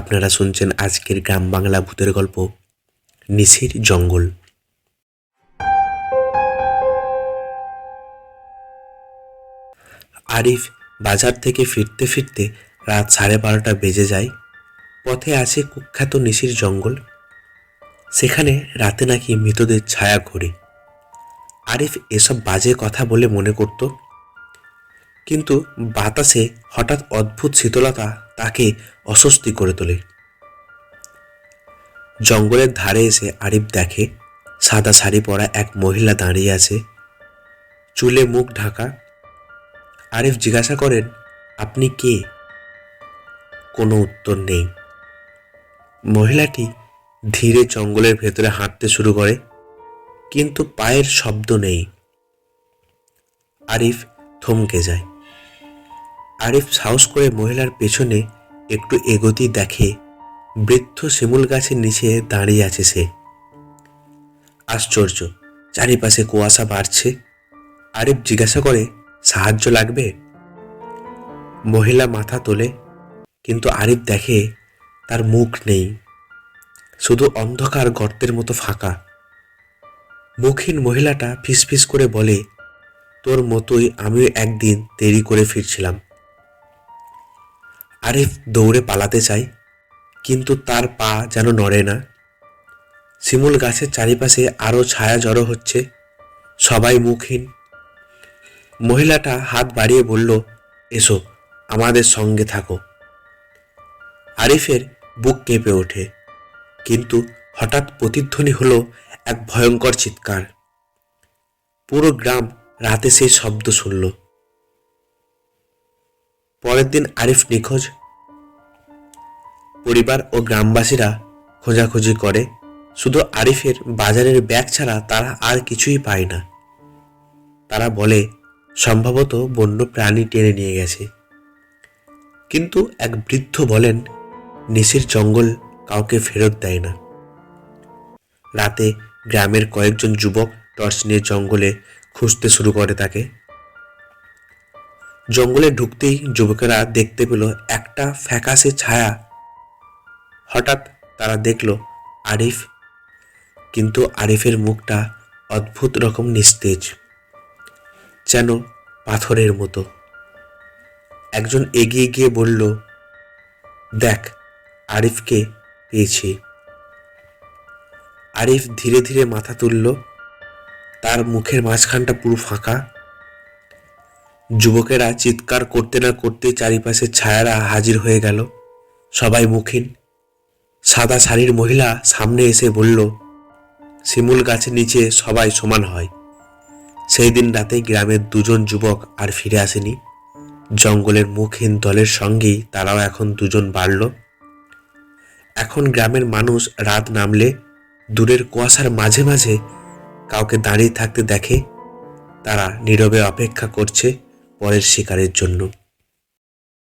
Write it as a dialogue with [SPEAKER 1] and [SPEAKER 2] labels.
[SPEAKER 1] আপনারা শুনছেন আজকের গ্রাম বাংলা ভূতের গল্প নিশির জঙ্গল। আরিফ বাজার থেকে ফিরতে ফিরতে রাত 12:30 বেজে যায়। পথে আছে কুখ্যাত নিশির জঙ্গল। সেখানে রাতে নাকি মৃতদের ছায়া ঘোরে। আরিফ এসব বাজে কথা বলে মনে করত, কিন্তু বাতাসে হঠাৎ অদ্ভুত শীতলতা তাকে অস্বস্তি করে তোলে। জঙ্গলের ধারে এসে আরিফ দেখে সাদা শাড়ি পরা এক মহিলা দাঁড়িয়ে আছে, চুলে মুখ ঢাকা। আরিফ জিজ্ঞাসা করেন, আপনি কে? কোনো উত্তর নেই। মহিলাটি ধীরে জঙ্গলের ভেতরে হাঁটতে শুরু করে, কিন্তু পায়ের শব্দ নেই। আরিফ থমকে যায়। আরিফ সাহস করে মহিলার পেছনে একটু এগোতেই দেখে বৃদ্ধ শিমুল গাছের নিচে দাঁড়িয়ে আছে সে। আশ্চর্য, চারিপাশে কুয়াশা বাড়ছে। আরিফ জিজ্ঞাসা করে, সাহায্য লাগবে? মহিলা মাথা তোলে, কিন্তু আরিফ দেখে তার মুখ নেই, শুধু অন্ধকার গর্তের মতো ফাঁকা। মুখহীন মহিলাটা ফিসফিস করে বলে, তোর মতোই আমিও একদিন দেরি করে ফিরছিলাম। আরিফ দৌড়ে পালাতে চায়, কিন্তু তার পা যেন নড়ে না। শিমুল গাছের চারিপাশে আরো ছায়া জড়ো হচ্ছে, সবাই মুখহীন। মহিলাটা হাত বাড়িয়ে বলল, এসো, আমাদের সঙ্গে থাকো। আরিফের বুক কেঁপে ওঠে, কিন্তু হঠাৎ প্রতিধ্বনি হলো এক ভয়ঙ্কর চিৎকার। পুরো গ্রাম রাতে সেই শব্দ শুনল। পরের দিন আরিফ নিখোঁজ। পরিবার ও গ্রামবাসীরা খোঁজাখুঁজি করে, শুধু আরিফের বাজারের ব্যাগ ছাড়া তারা আর কিছুই পায় না। তারা বলে, সম্ভবত বন্য প্রাণী টেনে নিয়ে গেছে। কিন্তু এক বৃদ্ধ বলেন, নিশির জঙ্গল কাউকে ফেরত দেয় না। রাতে গ্রামের কয়েকজন যুবক টর্চ নিয়ে জঙ্গলে খুঁজতে শুরু করে তাকে। জঙ্গলে ঢুকতেই যুবকেরা দেখতে পেল একটা ফ্যাকাশে ছায়া। হঠাৎ তারা দেখল আরিফ, কিন্তু আরিফের মুখটা অদ্ভুত রকম নিস্তেজ, যেন পাথরের মতো। একজন এগিয়ে গিয়ে বলল, দেখ, আরিফকে পেয়েছি। আরিফ ধীরে ধীরে মাথা তুলল, তার মুখের মাঝখানটা পুরো ফাঁকা। যুবকেরা চিৎকার করতে না করতে চারিপাশে ছায়ারা হাজির হয়ে গেল, সবাই মুখহীন। সাদা শাড়ির মহিলা সামনে এসে বলল, শিমুল গাছের নিচে সবাই সমান হয়। সেই দিন রাতে গ্রামের দুজন যুবক আর ফিরে আসেনি। জঙ্গলের মুখহীন দলের সঙ্গেই তারাও এখন দুজন বাড়ল। এখন গ্রামের মানুষ রাত নামলে দূরের কুয়াশার মাঝে মাঝে কাউকে দাঁড়িয়ে থাকতে দেখে। তারা নীরবে অপেক্ষা করছে পরের শিকারের জন্য।